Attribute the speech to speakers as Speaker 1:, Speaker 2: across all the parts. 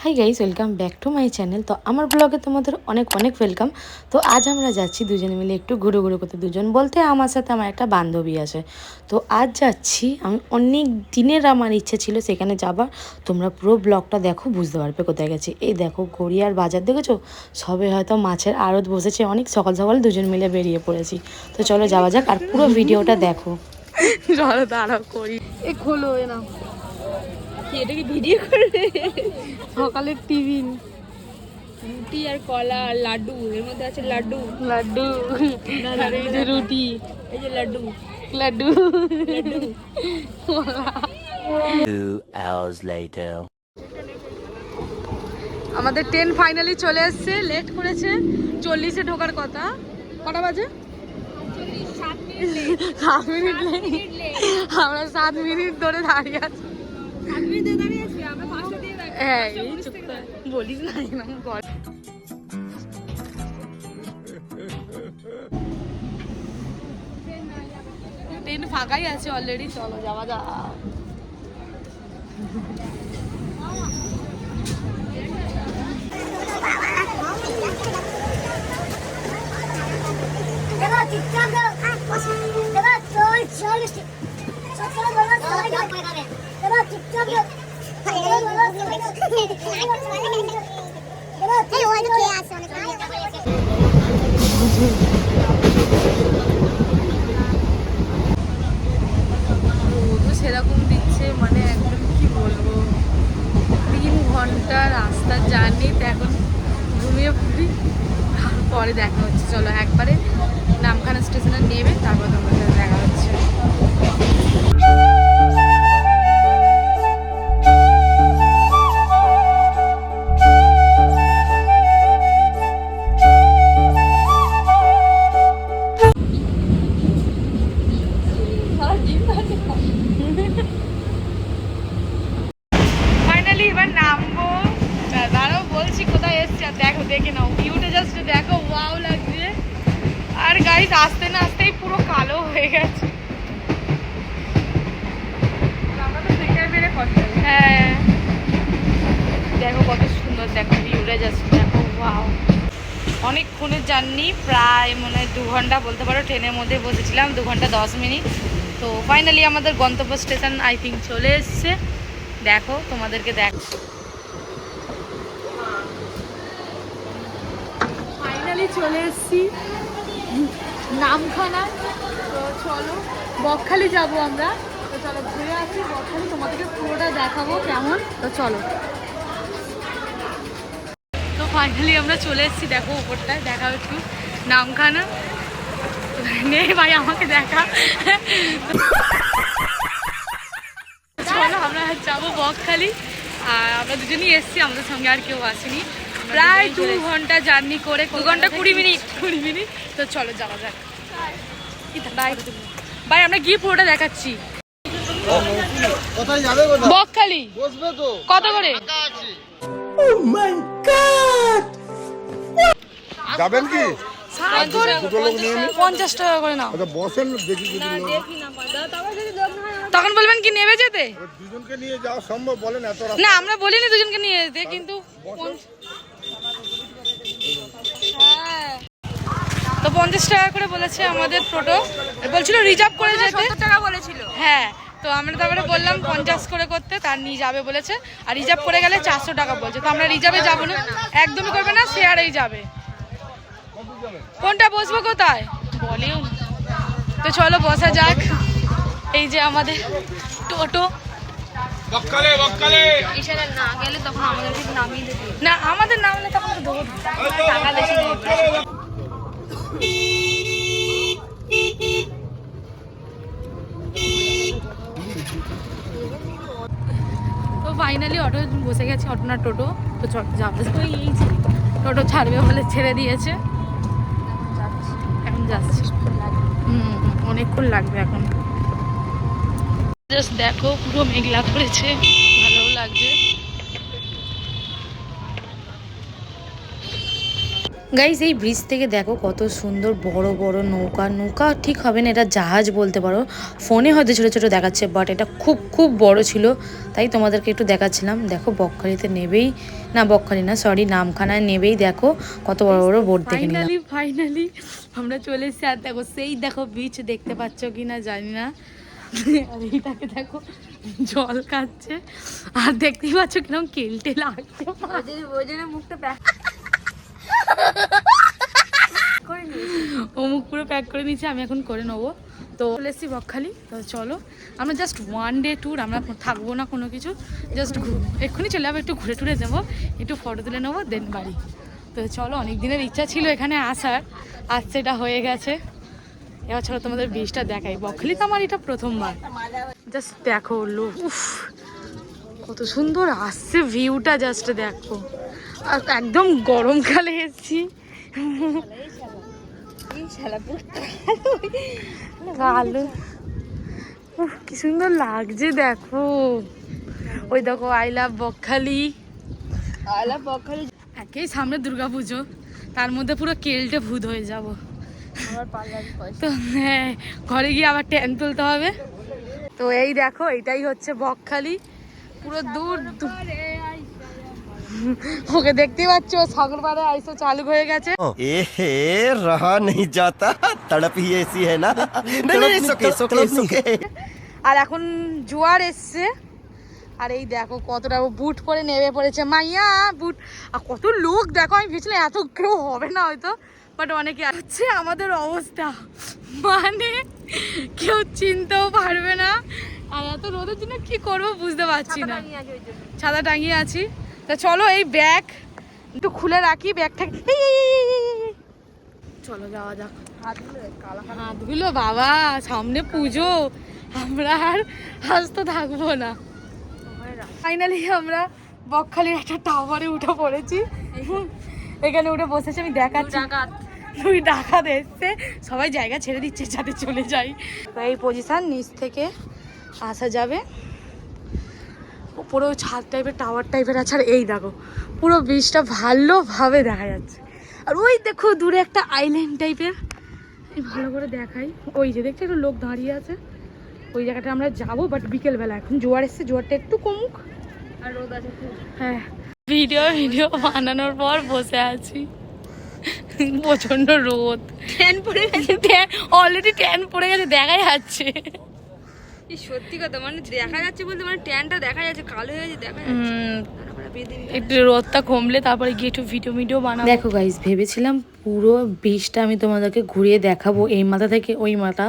Speaker 1: Hi guys, welcome back to my channel. তো আমার ব্লগে তোমাদের অনেক অনেক ওয়েলকাম। তো আজ আমরা যাচ্ছি দুজনে মিলে একটু ঘুরু ঘুরু করতে। দুজন বলতে আমার সাথে আমার একটা বান্ধবী আছে। তো আজ যাচ্ছি, আমি অনেক দিনের আমার ইচ্ছে ছিল সেখানে যাবার। তোমরা পুরো ব্লগটা দেখো, বুঝতে পারবে কোথায় গেছি। এই দেখো গড়িয়ার বাজার দেখেছো, সবে হয়তো মাছের আড়ত বসেছে। অনেক সকাল সকাল দুজন মিলে বেরিয়ে পড়েছি। তো চলো যাওয়া যাক, আর পুরো ভিডিওটা দেখো। চলো দাঁড়াও করি, এ খোলো এ না, এটা কি ভিডিও করবে? সকালের টিফিন রুটি আর কলা আর লাড্ডু, এর মধ্যে আছে লাড্ডু লাড্ডু আর এই যে রুটি, এই যে লাড্ডু লাড্ডু লাড্ডু।
Speaker 2: 2 hours later.
Speaker 1: আমাদের ট্রেন ফাইনালি চলে এসছে। লেট করেছে, 40-এ ঢোকার কথা। কটা বাজে? 7 মিনিট লেট। আমরা 7 মিনিট ধরে দাঁড়িয়ে আছি। হ্যাঁ, এই চুপ করে বলিস না, ট্রেন ফাঁকাই আছে অলরেডি। চলো যাওয়া যাক। সেরকম দিচ্ছে, মানে একদম কি বলবো, 3 ঘন্টা রাস্তার জার্নিতে এখন ঘুমিয়ে পড়ি। পরে দেখা হচ্ছে। চলো একবারে নামখানা স্টেশনে নেবে, তারপর তোমার সাথে দেখা হচ্ছে। ফাইনালি এবার নামবো। দাঁড়াও বলছি কোথায় এসছি, আর দেখো, দেখে নাও ভিউটা, জাস্ট দেখো, ওয়াও লাগছে। আর গাইস আসতে না আসতেই পুরো কালো হয়ে গেছে। হ্যাঁ দেখো কত সুন্দর, দেখো ভিউটা, জাস্ট দেখো, ওয়াও। অনেকক্ষণের জার্নি, প্রায় মনে হয় 2 ঘন্টা বলতে পারো। ট্রেনের মধ্যে বসেছিলাম 2 ঘন্টা 10 মিনিট। তো ফাইনালি আমাদের গন্তব্য স্টেশন আই থিঙ্ক চলে এসছে। দেখো তোমাদেরকে দেখো, ফাইনালি চলে এসছি নামখানা। তো চলো বকখালি যাবো আমরা। তো চলো ঘুরে আসি বকখালি, তোমাদেরকে পুরোটা দেখাবো কেমন। তো চলো। তো ফাইনালি আমরা চলে এসেছি, দেখো উপরটায় দেখাও একটু নামখানা। নে ভাই আমাকে দেখা। চলো আমরা যাবো বকখালি। আর আমরা দুজনই এসেছি, আমাদের সঙ্গে আর কেউ আসেনি। প্রায় 2 ঘন্টা জার্নি করে, 2 ঘন্টা 20 মিনিট। তো চলো যাওয়া যাক। বাই বাই, আমরা গিয়ে পুরোটা দেখাচ্ছি। বকখালি কত করে?
Speaker 3: যাবেন কি?
Speaker 1: 50 টাকা করে নাও।
Speaker 3: বসেন দেখি,
Speaker 1: তখন বলবেন কি নেবে যেতে?
Speaker 3: দুজনকে নিয়ে যাওয়া সম্ভব বলেন? এত
Speaker 1: না আমরা বলিনি দুজনকে নিয়ে যেতে, কিন্তু হ্যাঁ। তো 50 টাকা করে বলেছে আমাদের টোটো, বলছিল রিজার্ভ করে যেতে। 70 টাকা বলেছিল। হ্যাঁ, তো আমরা তারপরে বললাম 50 করে করতে, তার নিয়ে যাবে বলেছে। আর রিজার্ভ করে গেলে 400 টাকা বলছে। তো আমরা রিজার্ভে যাবো না, একদমই করবে না, শেয়ারেই যাবে। কোনটা বসবো, কোথায় বলেও। তো চলো বসা যাক। এই যে আমাদের টোটো। না গেলে তখন আমাদেরকে নামিয়ে দেবে। না, আমাদের নামলে তখন তো দেবো, টাকা বেশি দেবে। তো ফাইনালি অটো বসে গেছে, অটো না টোটো। তো যাবে, টোটো ছাড়বে বলে ছেড়ে দিয়েছে। এখন যাচ্ছি। অনেকক্ষণ লাগবে এখন। জাস্ট দেখো পুরো মেঘলা করেছে, ভালো লাগছে। গাইস এই ব্রিজ থেকে দেখো কত সুন্দর বড় বড় নৌকা, নৌকা ঠিক হবে না, এটা জাহাজ বলতে পারো। ফোনে হয়তো ছোটো ছোটো দেখাচ্ছে, বাট এটা খুব খুব বড় ছিল, তাই তোমাদেরকে একটু দেখাচ্ছিলাম। দেখো বকখালিতে নেবেই, না বকখালি না সরি, নামখানায় নেবেই দেখো কত বড় বড় বোট দেখে নিলাম। ফাইনালি আমরা চলে এসেছি। আর দেখো সেই দেখো বিচ দেখতে পাচ্ছ কি না জানি না, আর এইটাকে দেখো জল খাচ্ছে, আর দেখতেই পাচ্ছ কিরকম কেলটে লাগছে, মুখটা ও মুখ পুরো প্যাক করে নিয়েছে, আমি এখন করে নেবো। তো চলে এসেছি বকখালি। তো চলো আমরা জাস্ট 1 ডে ট্যুর, আমরা থাকবো না কোনো কিছু, জাস্ট এক্ষুনি চলে যাবো, একটু ঘুরে টুরে যাবো, একটু ফটো তুলে নেবো, দেন বাড়ি। তো চলো, অনেক দিনের ইচ্ছা ছিল এখানে আসার, আজ সেটা হয়ে গেছে। এবার চলো তোমাদের বীজটা দেখাই। বকখালি তো আমার এটা প্রথমবার, জাস্ট দেখো লোক, উফ কত সুন্দর আসছে ভিউটা, জাস্ট দেখো। আর একদম গরমকালে এসেছি, ভালো কি সুন্দর লাগছে দেখো। ওই দেখো I love Bakkhali, I love Bakkhali. একেই সামনে দুর্গাপুজো, তার মধ্যে পুরো কেলটে ভূত হয়ে যাব। তো হ্যাঁ, ঘরে গিয়ে আবার ট্যান তুলতে হবে। তো এই দেখো এটাই হচ্ছে বকখালি, পুরো দূর ওকে দেখতেই পাচ্ছ, সাগর পাড়ে আইসো চালু হয়ে গেছে।
Speaker 4: এহে রহা नहीं जाता, तड़प ही ऐसी है ना। नहीं सुके
Speaker 1: আর এখন জোয়ার এসছে, আর এই দেখো কতটা বুট পরে নেমে পড়েছে মাইয়া বুট। আর কত লোক দেখো, আমি ভেবেছিলাম এত কেউ হবে না হয়তো, বাট অনেকে হচ্ছে। আমাদের অবস্থা মানে কেউ চিনতেও পারবে না, আর এত রোদের জন্য কি করবো বুঝতে পারছি না। ছাতা টাঙিয়ে আছি। তা চলো এই ব্যাগ একটু খুলে রাখি, ব্যাগটা চলো যাওয়া যাক। হাতগুলো বাবা, সামনে পুজো, আমরা আর হাসতে থাকবো না। ফাইনালি আমরা বকখালির একটা টাওয়ারে উঠে পড়েছি, এখানে উঠে বসেছি। আমি দেখাচ্ছি, দুই ডাকাত এসছে, সবাই জায়গা ছেড়ে দিচ্ছে যাতে চলে যাই। তো এই পজিশন, নিচ থেকে আসা যাবে, পুরো ছাদ টাইপের টাওয়ার টাইপের আছে। আর এই দেখো পুরো বীজটা ভালোভাবে দেখা যাচ্ছে। আর ওই দেখো দূরে একটা আইল্যান্ড টাইপের, ভালো করে দেখাই, ওই যে দেখছি একটু লোক দাঁড়িয়ে আছে, ওই জায়গাটা আমরা যাবো, বাট বিকেলবেলা। এখন জোয়ার এসছে, জোয়ারটা একটু কমুক, আর রোদ আছে খুব। হ্যাঁ, ভিডিও বানানোর পর বসে আছি, প্রচন্ড রোদ, ট্যান পড়ে গেছে, অলরেডি ট্যান পড়ে গেছে, দেখা যাচ্ছে।
Speaker 5: সত্যি কথা, মানে দেখা যাচ্ছে বলতে, মানে ট্যানটা দেখা যাচ্ছে, কালো হয়ে যাচ্ছে, দেখা যাচ্ছে।
Speaker 1: একটু রোদটা কমলে তারপরে গিয়ে একটু ভিডিও বানাবো। দেখো গাইস, ভেবেছিলাম পুরো বীজটা আমি তোমাদেরকে ঘুরিয়ে দেখাবো এই মাথা থেকে ওই মাথা,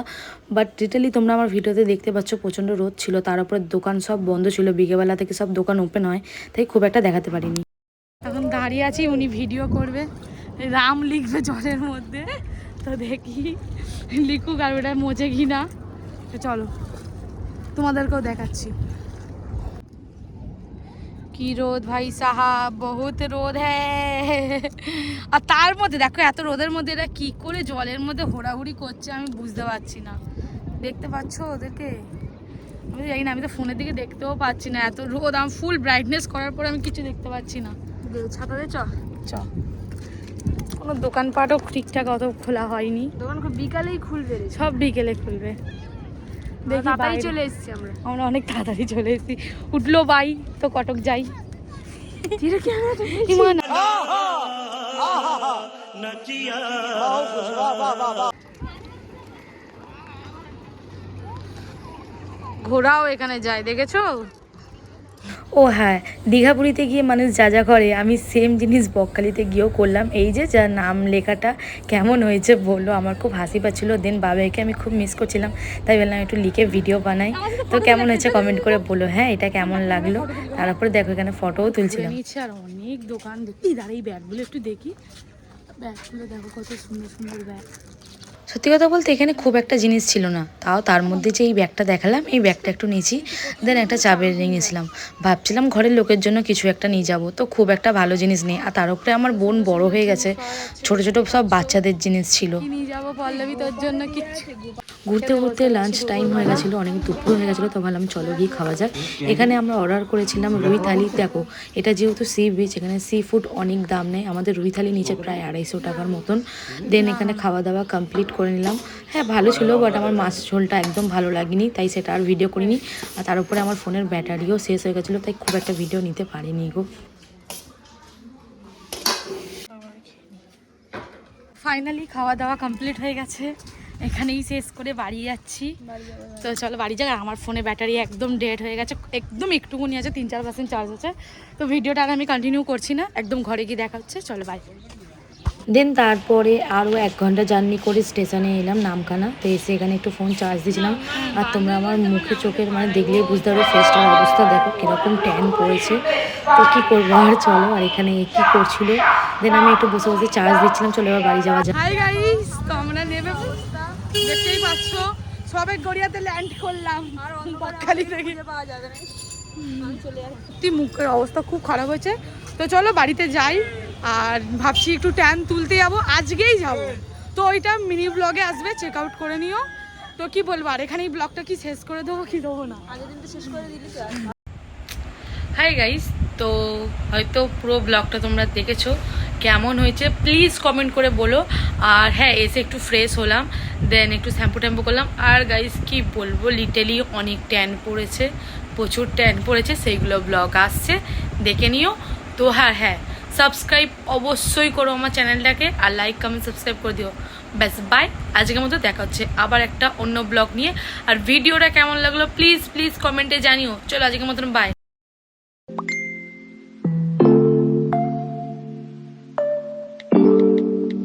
Speaker 1: বাট ডিটেলি তোমরা আমার ভিডিওতে দেখতে পাচ্ছ প্রচণ্ড রোদ ছিল, তার উপরে দোকান সব বন্ধ ছিল, বিকেলবেলা থেকে সব দোকান ওপেন হয়, তাই খুব একটা দেখাতে পারিনি। এখন দাঁড়িয়ে আছি, উনি ভিডিও করবে, রাম লিখবে জলের মধ্যে, তো দেখি লিখুক আর ওটা মোজে ঘিনা। চলো তোমাদেরকেও দেখাচ্ছি। কি রোদ ভাই সাহাব, বহুত রোদ হ্যাঁ। আর তার মধ্যে দেখো এত রোদের মধ্যে এরা কি করে জলের মধ্যে ঘোরাঘুরি করছে আমি বুঝতে পারছি না। দেখতে পাচ্ছ ওদেরকে? আমি জানি না, আমি তো ফোনের দিকে দেখতেও পাচ্ছি না, এত রোদ। আমি ফুল ব্রাইটনেস করার পরে আমি কিছু দেখতে পাচ্ছি না।
Speaker 5: ছাতাতে চ
Speaker 1: কোনো দোকানপাটও ঠিকঠাক অত খোলা হয়নি,
Speaker 5: দোকান খুব বিকালেই খুলবে,
Speaker 1: সব বিকেলে খুলবে। দেখি
Speaker 5: তাড়াতাড়ি চলে এসেছি
Speaker 1: আমরা অনেক তাড়াতাড়ি চলে এসেছি। উঠলো বাই, তো কটক যাই। ঘোড়াও এখানে যায়, দেখেছো? ও হ্যাঁ, দীঘাপুরীতে গিয়ে মানুষ যা যা করে, আমি সেম জিনিস বকখালিতে গিয়েও করলাম। এই যে যা নাম লেখাটা কেমন হয়েছে বললো, আমার খুব হাসি পাচ্ছিলো। দেন বাবাকে আমি খুব মিস করছিলাম, তাই বললাম একটু লিখে ভিডিও বানাই। তো কেমন হয়েছে কমেন্ট করে বলো, হ্যাঁ এটা কেমন লাগলো। তারপরে দেখো এখানে ফটোও তুলছিলাম। আর অনেক দোকান দেখি, দাঁড়িয়ে ব্যাগগুলো একটু দেখি, ব্যাগগুলো দেখো কত সুন্দর সুন্দর ব্যাগ। সত্যি কথা বলতে এখানে খুব একটা জিনিস ছিল না, তাও তার মধ্যে যে এই ব্যাগটা দেখালাম, এই ব্যাগটা একটু নিয়েছি, দেন একটা চাবের রিং নিয়েছিলাম। ভাবছিলাম ঘরের লোকের জন্য কিছু একটা নিয়ে যাব, তো খুব একটা ভালো জিনিস নেই। আর তার উপরে আমার বোন বড় হয়ে গেছে, ছোট ছোট সব বাচ্চাদের জিনিস ছিল।
Speaker 5: নিয়ে যাবো পল্লবী তোর জন্য কিচ্ছু।
Speaker 1: ঘুরতে ঘুরতে লাঞ্চ টাইম হয়ে গেছিলো, অনেক দুপুর হয়ে গেছিলো, তো ভাবলাম চলো গিয়ে খাওয়া যাক। এখানে আমরা অর্ডার করেছিলাম রুই থালি। দেখো এটা যেহেতু সি বিচ, এখানে সি ফুড অনেক দাম নেই, আমাদের রুই থালি নিচে প্রায় 250 টাকার মতন। দেন এখানে খাওয়া দাওয়া কমপ্লিট করে নিলাম। হ্যাঁ ভালো ছিল, বাট আমার মাছ ঝোলটা একদম ভালো লাগেনি, তাই সেটা আর ভিডিও করিনি। আর তার উপরে আমার ফোনের ব্যাটারিও শেষ হয়ে গেছিলো, তাই খুব একটা ভিডিও নিতে পারিনি গো। ফাইনালি খাওয়া দাওয়া কমপ্লিট হয়ে গেছে, এখানেই শেষ করে বাড়ি যাচ্ছি। তো চলো বাড়ি যাক। আমার ফোনে ব্যাটারি একদম ডেড হয়ে গেছে, একদম একটুকুনি আছে, 3-4% চার্জ আছে। তো ভিডিওটা আর আমি কন্টিনিউ করছি না, একদম ঘরে গিয়ে দেখা হচ্ছে, চলো বাই। দেন তারপরে আরও 1 ঘন্টা জার্নি করে স্টেশনে এলাম নামখানা। তো এসে এখানে একটু ফোন চার্জ দিয়েছিলাম। আর তোমরা আমার মুখে চোখের মানে দেখলেই বুঝতে পারো ফেসটার অবস্থা দেখো কীরকম ট্যান পড়েছে। তো কী করবো আর, চলো। আর এখানে কী করছিল, দেন আমি একটু বসে বসে চার্জ দিচ্ছিলাম। চলো এবার বাড়ি যাওয়া যাক।
Speaker 5: হাই গাইস, তো আমরা নেমে দেখতেই পাচ্ছ সবে গড়িয়াতে ল্যান্ড করলাম, আর বকখালি থেকে পাওয়া যাবে না, সত্যি মুখের অবস্থা খুব খারাপ হয়েছে। তো চলো বাড়িতে যাই, আর ভাবছি একটু ট্যান তুলতে যাবো, আজকেই যাবো। তো ওইটা মিনি ব্লগে আসবে, চেক আউট করে নিও। তো কি বলবো, আর এখানে এই ব্লগটা কি শেষ করে দেবো কি দেবো না, আগের দিন তো শেষ করে দিলি। হাই গাইস, তো হয়তো পুরো ব্লগটা তোমরা দেখেছো, কেমন হয়েছে প্লিজ কমেন্ট করে বলো। আর হ্যাঁ, এসে একটু ফ্রেশ হলাম, দেন একটু শ্যাম্পু ট্যাম্পু করলাম। আর গাইস কি বলবো, লিটারলি অনেক ট্যান পড়েছে, প্রচুর ট্যান পড়েছে, সেইগুলো ব্লগ আসছে, দেখে নিও। তো হ্যাঁ সাবস্ক্রাইব অবশ্যই করো আমার চ্যানেলটাকে, আর লাইক কমেন্ট সাবস্ক্রাইব করে দিও। ব্যাস বাই, আজকের মতো দেখা হচ্ছে আবার একটা অন্য ব্লগ নিয়ে। আর ভিডিওটা কেমন লাগলো প্লিজ কমেন্টে জানিও। চলো আজকের মতন বাই।